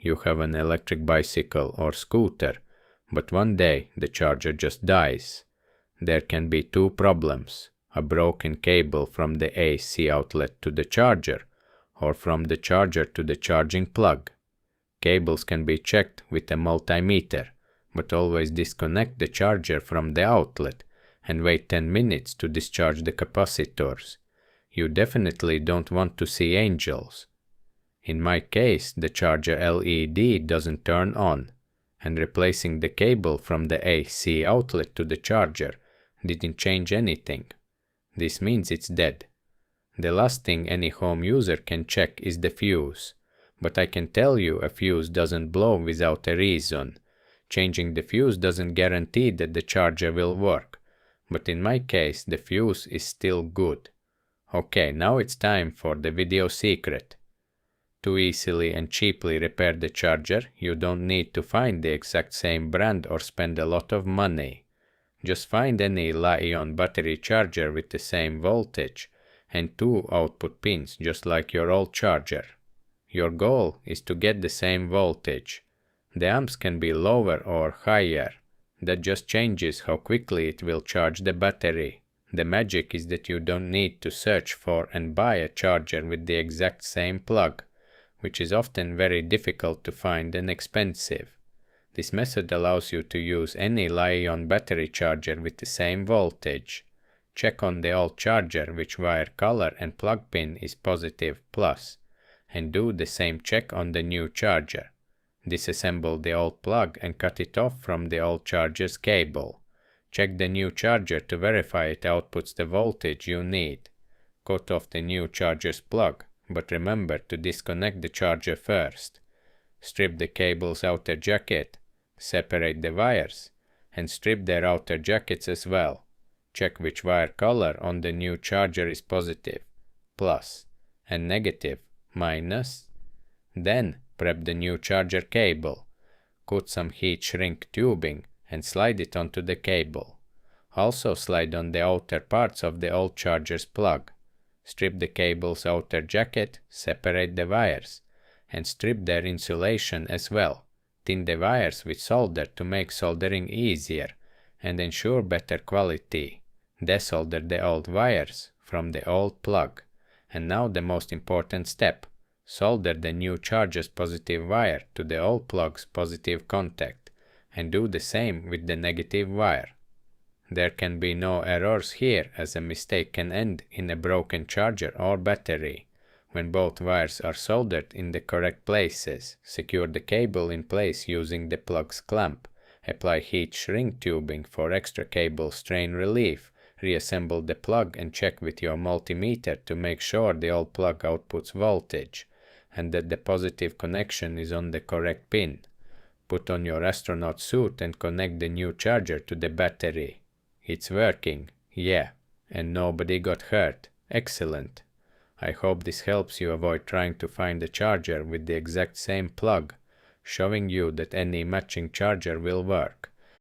you have an electric bicycle or scooter, but one day the charger just dies. There can be two problems: a broken cable from the AC outlet to the charger, or from the charger to the charging plug. Cables can be checked with a multimeter, but always disconnect the charger from the outlet and wait 10 minutes to discharge the capacitors. You definitely don't want to see angels. In my case, the charger LED doesn't turn on, and replacing the cable from the AC outlet to the charger didn't change anything. This means it's dead. The last thing any home user can check is the fuse, but I can tell you a fuse doesn't blow without a reason. Changing the fuse doesn't guarantee that the charger will work, but in my case the fuse is still good. Okay, now it's time for the video secret. To easily and cheaply repair the charger, you don't need to find the exact same brand or spend a lot of money. Just find any Li-ion battery charger with the same voltage and two output pins just like your old charger. Your goal is to get the same voltage. The amps can be lower or higher. That just changes how quickly it will charge the battery. The magic is that you don't need to search for and buy a charger with the exact same plug, which is often very difficult to find and expensive. This method allows you to use any Li-ion battery charger with the same voltage. Check on the old charger which wire color and plug pin is positive plus, and do the same check on the new charger. Disassemble the old plug and cut it off from the old charger's cable. Check the new charger to verify it outputs the voltage you need. Cut off the new charger's plug, but remember to disconnect the charger first. Strip the cable's outer jacket, separate the wires, and strip their outer jackets as well. Check which wire color on the new charger is positive, plus, and negative, minus. Then prep the new charger cable. Cut some heat shrink tubing and slide it onto the cable. Also slide on the outer parts of the old charger's plug. Strip the cable's outer jacket, separate the wires, and strip their insulation as well. Tin the wires with solder to make soldering easier and ensure better quality. Desolder the old wires from the old plug. And now the most important step. Solder the new charger's positive wire to the old plug's positive contact, and do the same with the negative wire. There can be no errors here, as a mistake can end in a broken charger or battery. When both wires are soldered in the correct places, secure the cable in place using the plug's clamp. Apply heat shrink tubing for extra cable strain relief. Reassemble the plug and check with your multimeter to make sure the old plug outputs voltage, and that the positive connection is on the correct pin. Put on your astronaut suit and connect the new charger to the battery. It's working, yeah, and nobody got hurt. Excellent. I hope this helps you avoid trying to find a charger with the exact same plug, showing you that any matching charger will work.